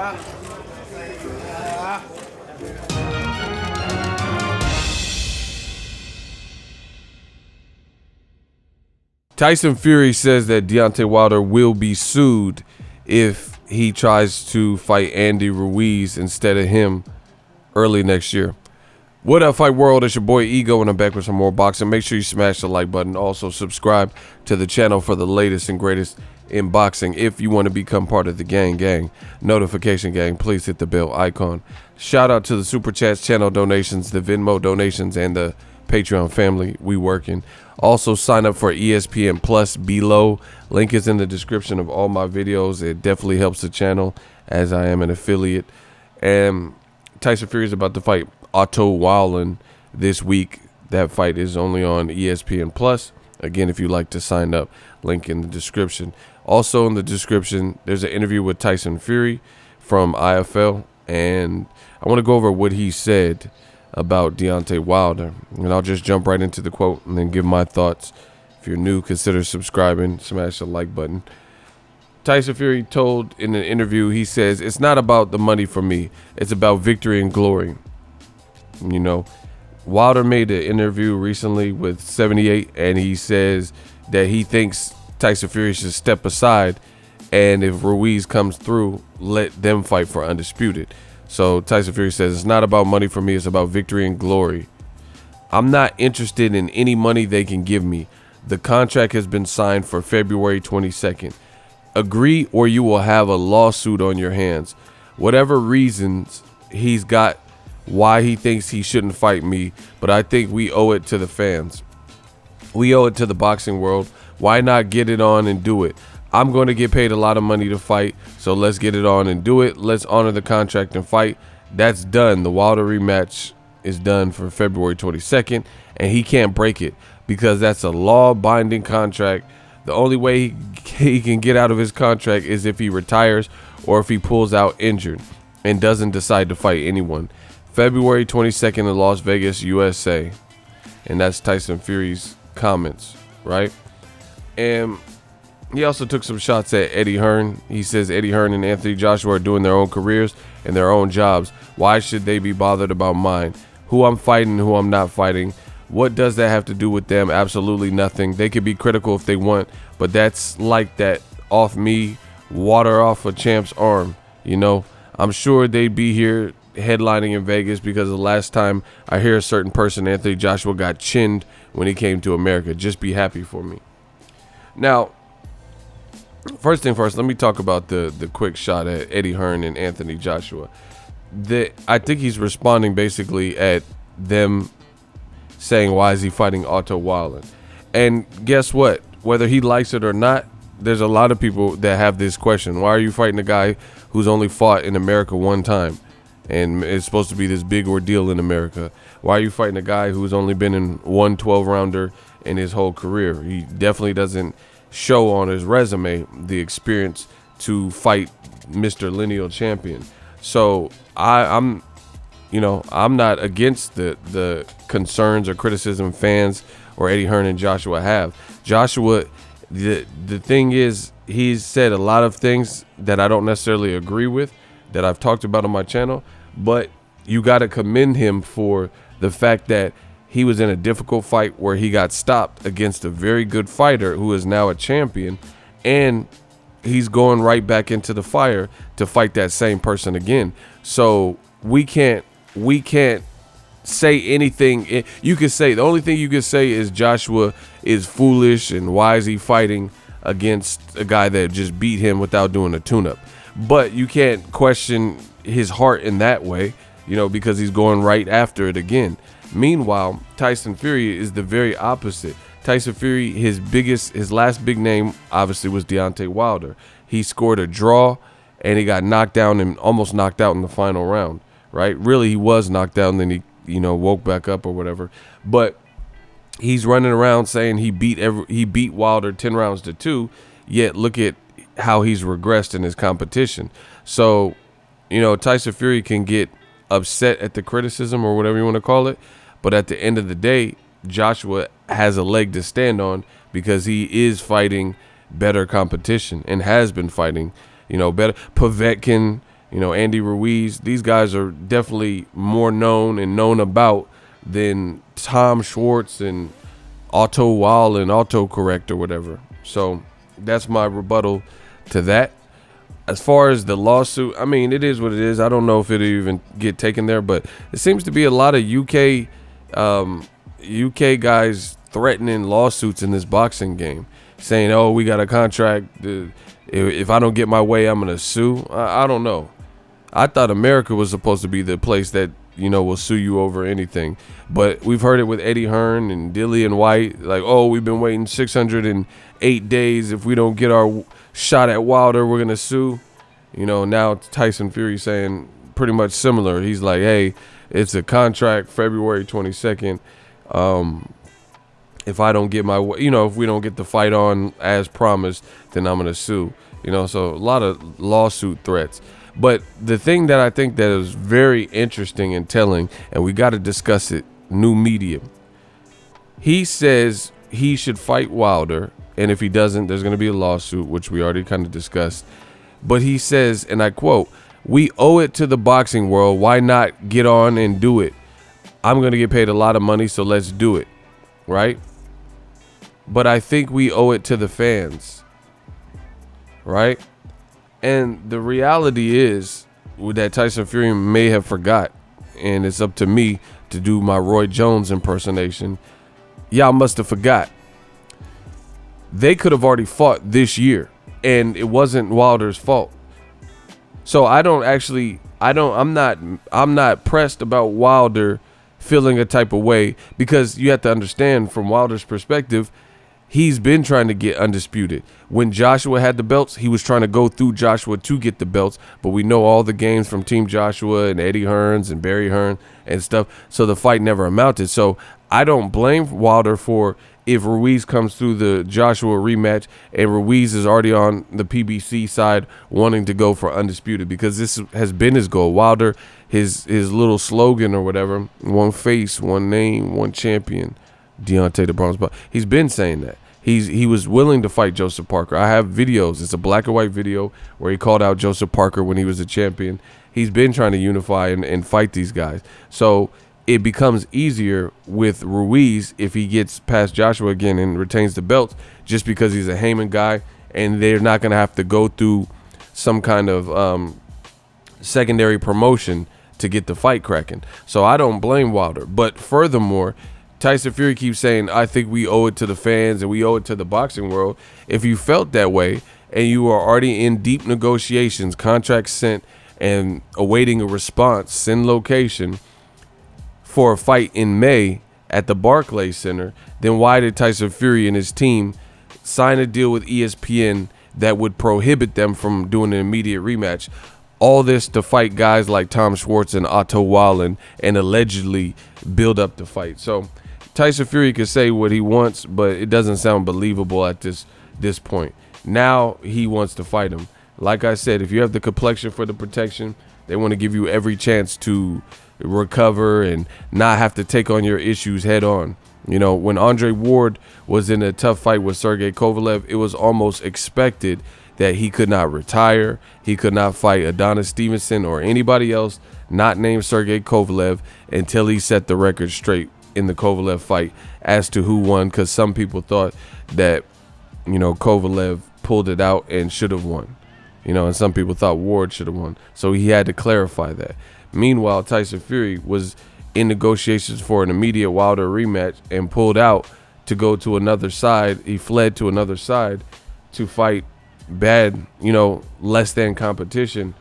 Tyson Fury says that Deontay Wilder will be sued if he tries to fight Andy Ruiz instead of him early next year. What up, Fight World? It's your boy Ego, and I'm back with some more boxing. Make sure you smash the like button. Also, subscribe to the channel for the latest and greatest in boxing. If you want to become part of the gang, notification gang, please hit the bell icon. Shout out to the Super Chats, channel donations, the Venmo donations, and the Patreon family. We working. Also, sign up for ESPN Plus below. Link is in the description of all my videos. It definitely helps the channel as I am an affiliate. And Tyson Fury is about to fight Otto Wallen this week. That fight is only on ESPN Plus. Again, if you'd like to sign up, link in the description. Also in the description, there's an interview with Tyson Fury from IFL, and I want to go over what he said about Deontay Wilder, and I'll just jump right into the quote and then give my thoughts. If you're new, consider subscribing, smash the like button. Tyson Fury told in an interview, he says, "It's not about the money for me, it's about victory and glory." You know, Wilder made an interview recently with 78, and he says that he thinks Tyson Fury should step aside, and if Ruiz comes through, let them fight for undisputed. So Tyson Fury says, "It's not about money for me, it's about victory and glory. I'm not interested in any money they can give me. The contract has been signed for February 22nd. Agree or you will have a lawsuit on your hands. Whatever reasons he's got why he thinks he shouldn't fight me, but I think we owe it to the fans. We owe it to the boxing world. Why not get it on and do it? I'm going to get paid a lot of money to fight, so let's get it on and do it. Let's honor the contract and fight." That's done. The Wilder rematch is done for February 22nd, and he can't break it because that's a law-binding contract. The only way he can get out of his contract is if he retires or if he pulls out injured and doesn't decide to fight anyone. February 22nd in Las Vegas, USA. And that's Tyson Fury's comments, right? And he also took some shots at Eddie Hearn. He says Eddie Hearn and Anthony Joshua are doing their own careers and their own jobs. Why should they be bothered about mine? Who I'm fighting, who I'm not fighting. What does that have to do with them? Absolutely nothing. They could be critical if they want, but that's like that off me, water off a champ's arm. You know, I'm sure they'd be here headlining in Vegas because the last time I hear a certain person, Anthony Joshua, got chinned when he came to America. Just be happy for me. Now, first thing first, let me talk about the quick shot at Eddie Hearn and Anthony Joshua. I think he's responding basically at them saying, why is he fighting Otto Wallen? And guess what? Whether he likes it or not, there's a lot of people that have this question. Why are you fighting a guy who's only fought in America one time? And it's supposed to be this big ordeal in America. Why are you fighting a guy who's only been in one 12-rounder in his whole career? He definitely doesn't show on his resume the experience to fight Mr. Lineal Champion. So I'm not against the concerns or criticism fans or Eddie Hearn and Joshua have. Joshua, the thing is, he's said a lot of things that I don't necessarily agree with, that I've talked about on my channel, but you got to commend him for the fact that he was in a difficult fight where he got stopped against a very good fighter who is now a champion, and he's going right back into the fire to fight that same person again. So we can't say anything. You could say, the only thing you could say is Joshua is foolish and why is he fighting against a guy that just beat him without doing a tune-up. But you can't question his heart in that way, you know, because he's going right after it again. Meanwhile, Tyson Fury is the very opposite. Tyson Fury, his last big name obviously was Deontay Wilder. He scored a draw and he got knocked down and almost knocked out in the final round, right? Really, he was knocked down, then he, woke back up or whatever. But he's running around saying he beat Wilder 10 rounds to 2, yet look at how he's regressed in his competition. So, Tyson Fury can get upset at the criticism or whatever you want to call it, but at the end of the day, Joshua has a leg to stand on because he is fighting better competition and has been fighting, better. Povetkin, Andy Ruiz. These guys are definitely more known and known about than Tom Schwartz and Auto Wall and autocorrect or whatever. So that's my rebuttal to that. As far as the lawsuit, I mean, it is what it is. I don't know if it'll even get taken there, but it seems to be a lot of UK guys threatening lawsuits in this boxing game, saying, "Oh, we got a contract. If I don't get my way, I'm gonna sue." I don't know. I thought America was supposed to be the place that will sue you over anything, but we've heard it with Eddie Hearn and Dillian White, like, "Oh, we've been waiting 608 days. If we don't get our shot at Wilder, we're gonna sue." Now Tyson Fury saying pretty much similar. He's like, "Hey, it's a contract, February 22nd. If I don't get my way, if we don't get the fight on as promised, then I'm gonna sue." So a lot of lawsuit threats. But the thing that I think that is very interesting and telling, and we got to discuss it, new media. He says he should fight Wilder, and if he doesn't, there's going to be a lawsuit, which we already kind of discussed. But he says, and I quote, "We owe it to the boxing world. Why not get on and do it? I'm going to get paid a lot of money, so let's do it." Right? But I think we owe it to the fans. Right? And the reality is that Tyson Fury may have forgot, and it's up to me to do my Roy Jones impersonation. Y'all must have forgot. They could have already fought this year, and it wasn't Wilder's fault. So I'm not pressed about Wilder feeling a type of way, because you have to understand, from Wilder's perspective, he's been trying to get undisputed. When Joshua had the belts, he was trying to go through Joshua to get the belts. But we know all the games from Team Joshua and Eddie Hearns and Barry Hearn and stuff. So the fight never amounted. So I don't blame Wilder for if Ruiz comes through the Joshua rematch and Ruiz is already on the PBC side wanting to go for undisputed, because this has been his goal. Wilder, his little slogan or whatever, one face, one name, one champion, Deontay the Bronze Buck. He's been saying that. He was willing to fight Joseph Parker. I have videos. It's a black and white video where he called out Joseph Parker when he was a champion. He's been trying to unify and fight these guys. So it becomes easier with Ruiz if he gets past Joshua again and retains the belts, just because he's a Heyman guy, and they're not going to have to go through some kind of secondary promotion to get the fight cracking. So I don't blame Wilder. But furthermore, Tyson Fury keeps saying, "I think we owe it to the fans and we owe it to the boxing world." If you felt that way and you are already in deep negotiations, contracts sent, and awaiting a response, send location, for a fight in May at the Barclays Center, then why did Tyson Fury and his team sign a deal with ESPN that would prohibit them from doing an immediate rematch? All this to fight guys like Tom Schwartz and Otto Wallen and allegedly build up the fight. So Tyson Fury could say what he wants, but it doesn't sound believable at this point. Now he wants to fight him. Like I said, if you have the complexion for the protection, they want to give you every chance to recover and not have to take on your issues head on. When Andre Ward was in a tough fight with Sergey Kovalev, it was almost expected that he could not retire. He could not fight Adonis Stevenson or anybody else not named Sergey Kovalev until he set the record straight in the Kovalev fight as to who won, because some people thought that Kovalev pulled it out and should have won, and some people thought Ward should have won. So he had to clarify that. Meanwhile, Tyson Fury was in negotiations for an immediate Wilder rematch and pulled out to go to another side. He fled to another side to fight bad, less than competition,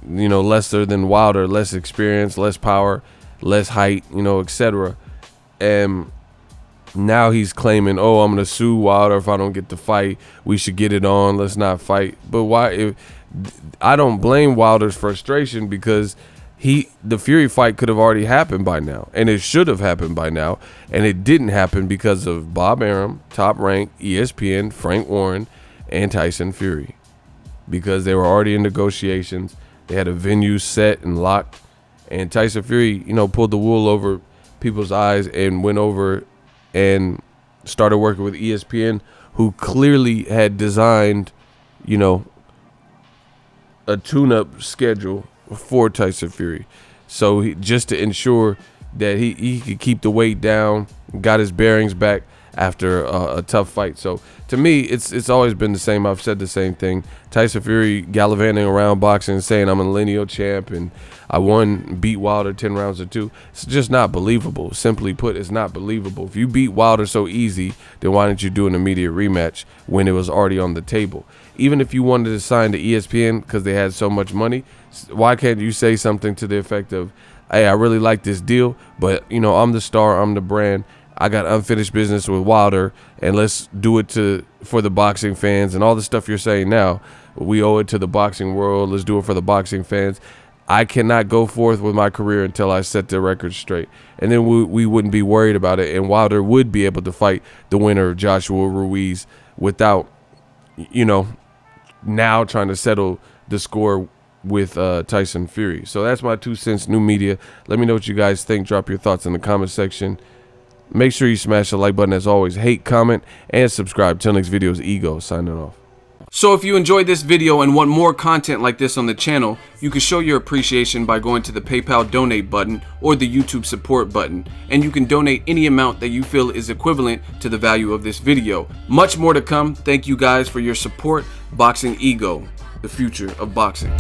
lesser than Wilder, less experience, less power, less height, etc. And now he's claiming, "Oh, I'm going to sue Wilder if I don't get the fight. We should get it on. Let's not fight." But why? I don't blame Wilder's frustration, because the Fury fight could have already happened by now, and it should have happened by now, and it didn't happen because of Bob Arum, Top Rank, ESPN, Frank Warren, and Tyson Fury, because they were already in negotiations. They had a venue set and locked, and Tyson Fury, pulled the wool over people's eyes and went over and started working with ESPN, who clearly had designed, a tune-up schedule for Tyson Fury. So just to ensure that he could keep the weight down, got his bearings back after a tough fight. So to me, it's always been the same. I've said the same thing. Tyson Fury gallivanting around boxing saying I'm a lineal champ and I beat Wilder 10 rounds to 2. It's just not believable. Simply put, it's not believable. If you beat Wilder so easy, then why didn't you do an immediate rematch when it was already on the table? Even if you wanted to sign to ESPN because they had so much money, why can't you say something to the effect of, hey, I really like this deal, but you know, I'm the star, I'm the brand. I got unfinished business with Wilder, and let's do it for the boxing fans and all the stuff you're saying now. We owe it to the boxing world. Let's do it for the boxing fans. I cannot go forth with my career until I set the record straight. And then we wouldn't be worried about it, and Wilder would be able to fight the winner of Joshua Ruiz without, you know, now trying to settle the score with Tyson Fury. So that's my 2 cents, new media. Let me know what you guys think. Drop your thoughts in the comment section. Make sure you smash the like button as always. Hate, comment, and subscribe. Till next video is Ego signing off. So if you enjoyed this video and want more content like this on the channel, you can show your appreciation by going to the PayPal donate button or the YouTube support button, and you can donate any amount that you feel is equivalent to the value of this video. Much more to come. Thank you guys for your support. Boxing Ego, the future of boxing.